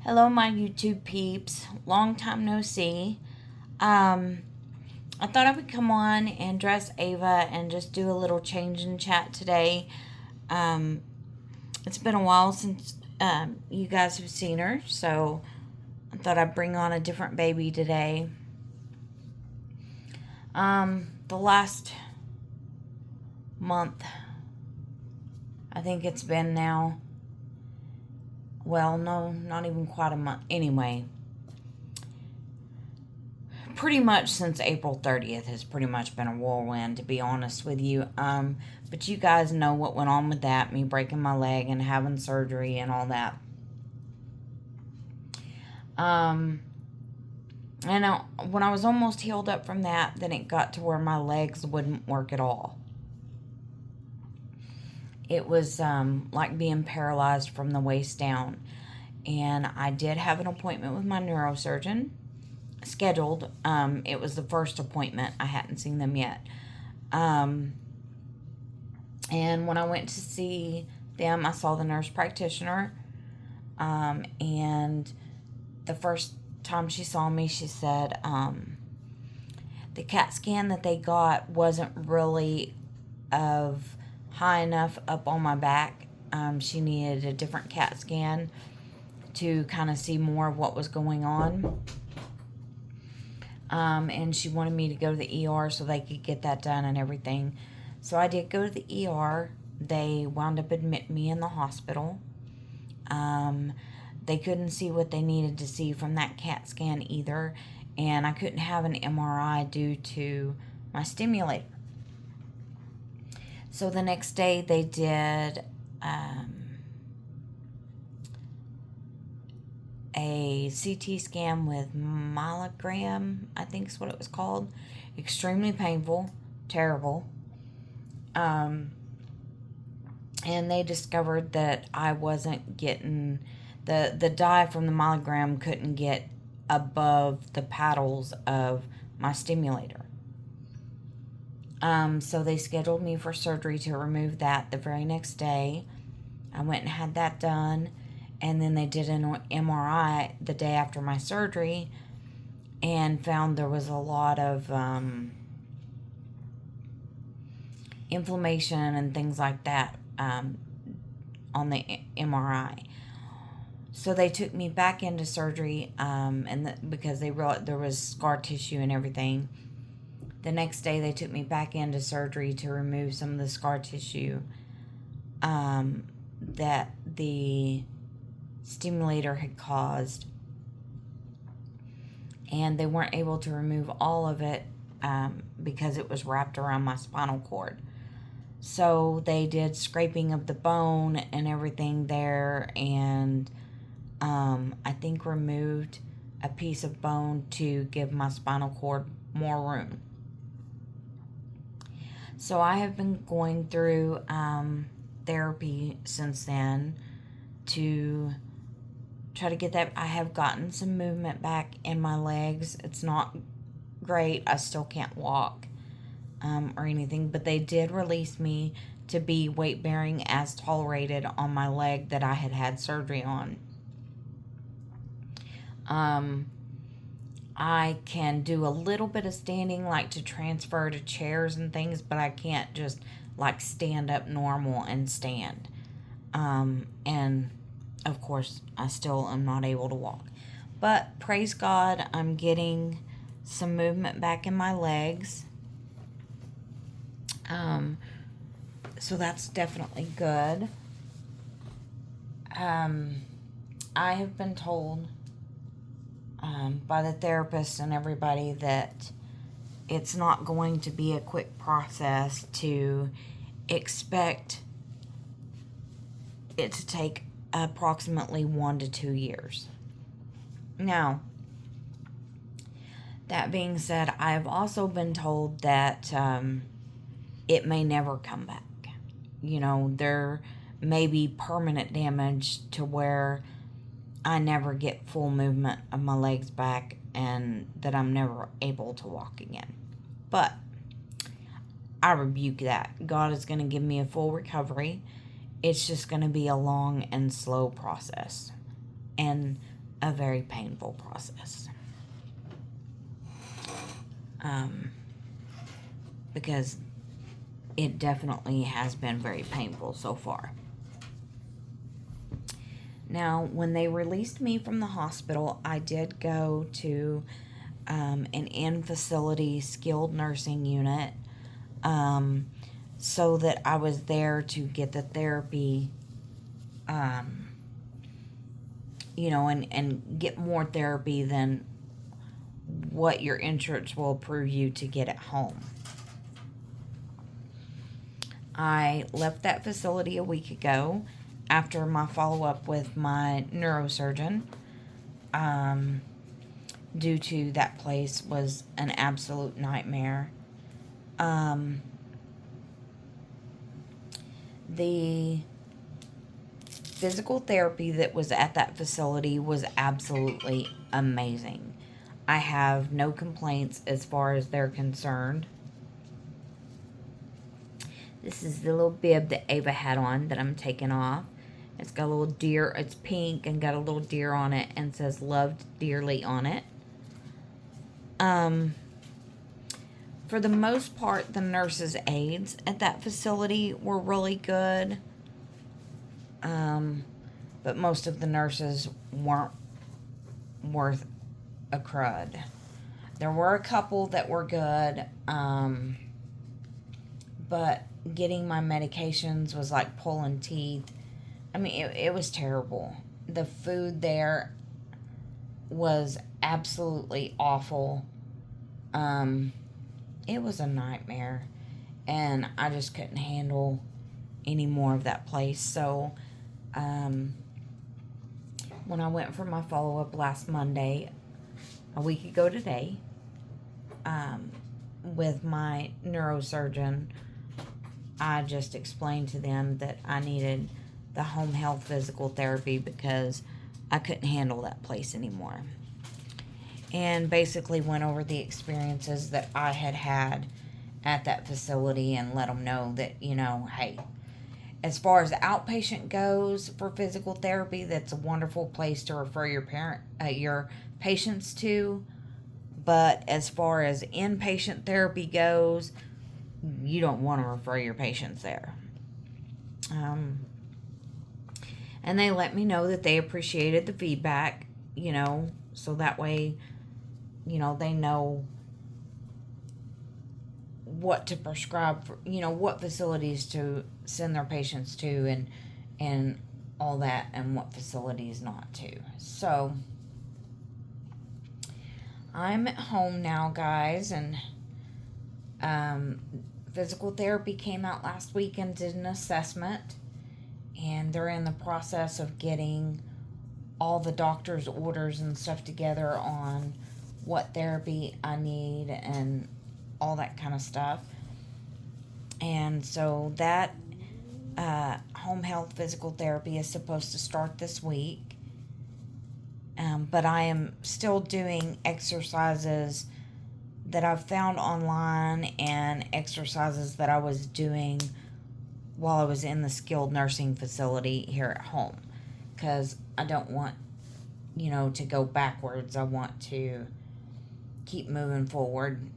Hello, my YouTube peeps. Long time no see. I thought I would come on and dress Ava and just do a little change in chat today. Um, it's been a while since you guys have seen her, so I thought I'd bring on a different baby today. The last month, I think it's been now. Well, no, not even quite a month. Anyway, pretty much since April 30th has pretty much been a whirlwind, to be honest with you. But you guys know what went on with that, me breaking my leg and having surgery and all that. And when I was almost healed up from that, then it got to where my legs wouldn't work at all. It was like being paralyzed from the waist down. And I did have an appointment with my neurosurgeon scheduled. It was the first appointment. I hadn't seen them yet. And when I went to see them, I saw the nurse practitioner. And the first time she saw me, she said the CAT scan that they got wasn't really of high enough up on my back. She needed a different CAT scan to kind of see more of what was going on. And she wanted me to go to the ER so they could get that done and everything. So I did go to the ER. They wound up admitting me in the hospital. They couldn't see what they needed to see from that CAT scan either. And I couldn't have an MRI due to my stimulator. So the next day they did a CT scan with myelogram, I think is what it was called. Extremely painful, terrible. And they discovered that I wasn't getting, the dye from the myelogram couldn't get above the paddles of my stimulator. So they scheduled me for surgery to remove that the very next day. I went and had that done. And then they did an MRI the day after my surgery and found there was a lot of inflammation and things like that on the MRI. So they took me back into surgery because they realized there was scar tissue and everything. The next day they took me back into surgery to remove some of the scar tissue that the stimulator had caused, and they weren't able to remove all of it because it was wrapped around my spinal cord. So they did scraping of the bone and everything there, and I think removed a piece of bone to give my spinal cord more room. So I have been going through therapy since then to try to get that. I have gotten some movement back in my legs. It's not great. I still can't walk or anything, but they did release me to be weight bearing as tolerated on my leg that I had had surgery on. I can do a little bit of standing, like to transfer to chairs and things, but I can't just like stand up normal and stand. And of course, I still am not able to walk. But praise God, I'm getting some movement back in my legs. So that's definitely good. I have been told by the therapist and everybody that it's not going to be a quick process, to expect it to take approximately 1 to 2 years. Now, that being said, I have also been told that it may never come back. You know, there may be permanent damage to where I never get full movement of my legs back and that I'm never able to walk again. But I rebuke that. God is going to give me a full recovery. It's just going to be a long and slow process. And a very painful process. Because it definitely has been very painful so far. Now, when they released me from the hospital, I did go to an in-facility skilled nursing unit, so that I was there to get the therapy, and get more therapy than what your insurance will approve you to get at home. I left that facility a week ago after my follow-up with my neurosurgeon, due to that place was an absolute nightmare. The physical therapy that was at that facility was absolutely amazing. I have no complaints as far as they're concerned. This is the little bib that Ava had on that I'm taking off. It's got a little deer. It's pink and got a little deer on it and says "Loved dearly" on it. For the most part, the nurses' aides at that facility were really good. But most of the nurses weren't worth a crud. There were a couple that were good, but getting my medications was like pulling teeth. I mean, it was terrible. The food there was absolutely awful. It was a nightmare, and I just couldn't handle any more of that place. So, when I went for my follow-up last Monday, a week ago today, with my neurosurgeon, I just explained to them that I needed the home health physical therapy because I couldn't handle that place anymore. And basically went over the experiences that I had had at that facility and let them know that, hey, as far as outpatient goes for physical therapy, that's a wonderful place to refer your patients to. But as far as inpatient therapy goes, you don't want to refer your patients there. And they let me know that they appreciated the feedback, so that way, they know what to prescribe for, what facilities to send their patients to and all that, and what facilities not to. So I'm at home now, guys, and physical therapy came out last week and did an assessment, and they're in the process of getting all the doctor's orders and stuff together on what therapy I need and all that kind of stuff. And so that home health physical therapy is supposed to start this week. But I am still doing exercises that I've found online and exercises that I was doing while I was in the skilled nursing facility here at home. Because I don't want, to go backwards. I want to keep moving forward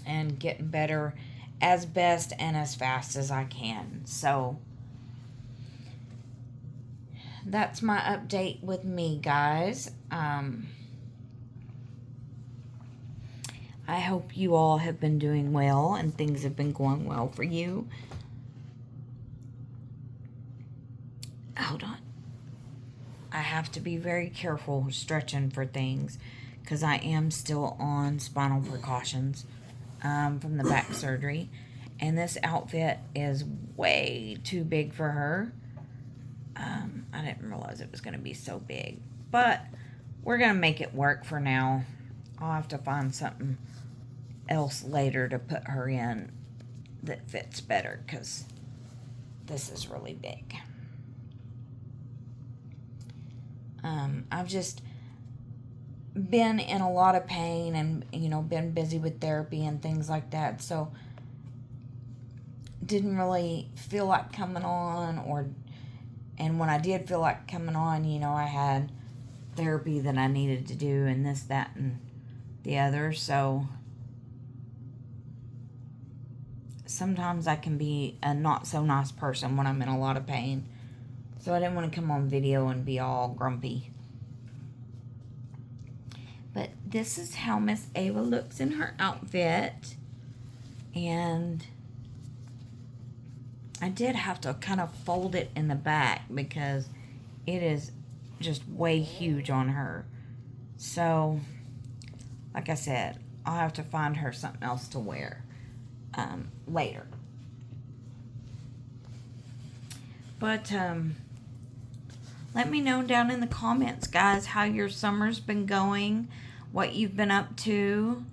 and getting better as best and as fast as I can. So that's my update with me, guys. I hope you all have been doing well and things have been going well for you. Hold on. I have to be very careful stretching for things because I am still on spinal precautions from the back surgery. And this outfit is way too big for her. I didn't realize it was going to be so big. But we're going to make it work for now. I'll have to find something else later to put her in that fits better because this is really big. I've just been in a lot of pain and, been busy with therapy and things like that. So didn't really feel like coming on and when I did feel like coming on, I had therapy that I needed to do, and this, that, and the other. So sometimes I can be a not so nice person when I'm in a lot of pain. So I didn't want to come on video and be all grumpy. But this is how Miss Ava looks in her outfit. And I did have to kind of fold it in the back because it is just way huge on her. So, like I said, I'll have to find her something else to wear later. But let me know down in the comments, guys, how your summer's been going, what you've been up to,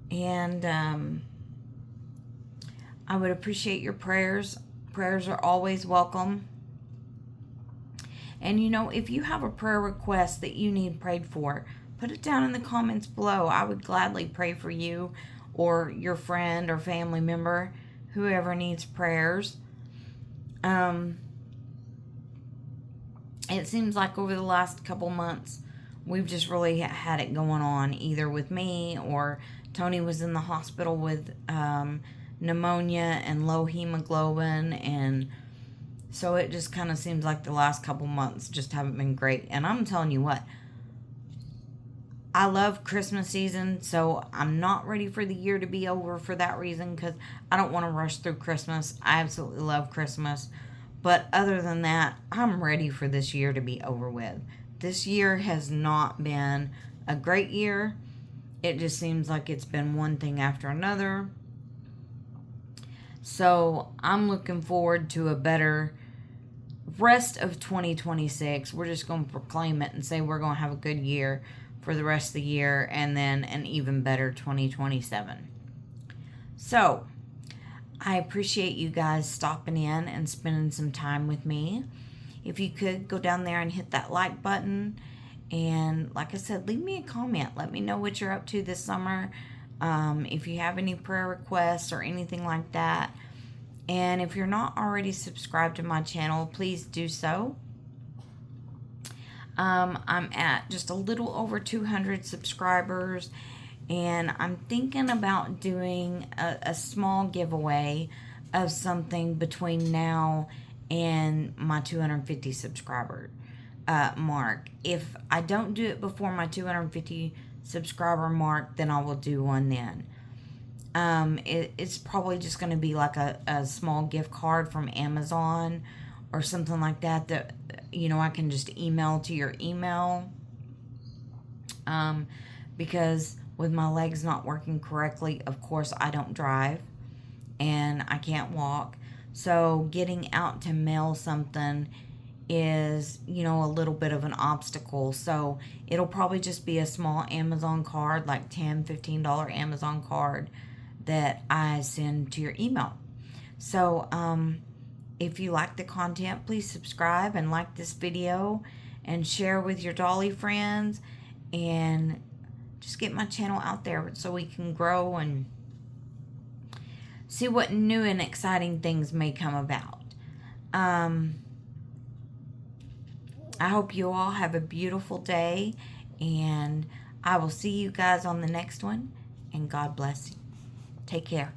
and I would appreciate your prayers. Prayers are always welcome. And you know, if you have a prayer request that you need prayed for, put it down in the comments below. I would gladly pray for you or your friend or family member, whoever needs prayers. It seems like over the last couple months, we've just really had it going on, either with me or Tony was in the hospital with pneumonia and low hemoglobin, and so it just kind of seems like the last couple months just haven't been great. And I'm telling you what, I love Christmas season, so I'm not ready for the year to be over for that reason, because I don't want to rush through Christmas. I absolutely love Christmas. But other than that, I'm ready for this year to be over with. This year has not been a great year. It just seems like it's been one thing after another. So I'm looking forward to a better rest of 2026. We're just going to proclaim it and say we're going to have a good year for the rest of the year, and then an even better 2027. So I appreciate you guys stopping in and spending some time with me. If you could go down there and hit that like button, and like I said, leave me a comment. Let me know what you're up to this summer. If you have any prayer requests or anything like that. And if you're not already subscribed to my channel, please do so. I'm at just a little over 200 subscribers, and I'm thinking about doing a small giveaway of something between now and my 250 subscriber mark. If I don't do it before my 250 subscriber mark, then I will do one then. It's probably just going to be like a small gift card from Amazon or something like that, that, you know, I can just email to your email. Because with my legs not working correctly, of course, I don't drive and I can't walk. So getting out to mail something is, you know, a little bit of an obstacle. So it'll probably just be a small Amazon card, like $10, $15 Amazon card that I send to your email. So, if you like the content, please subscribe and like this video and share with your dolly friends, and just get my channel out there so we can grow and see what new and exciting things may come about. I hope you all have a beautiful day, and I will see you guys on the next one, and God bless you. Take care.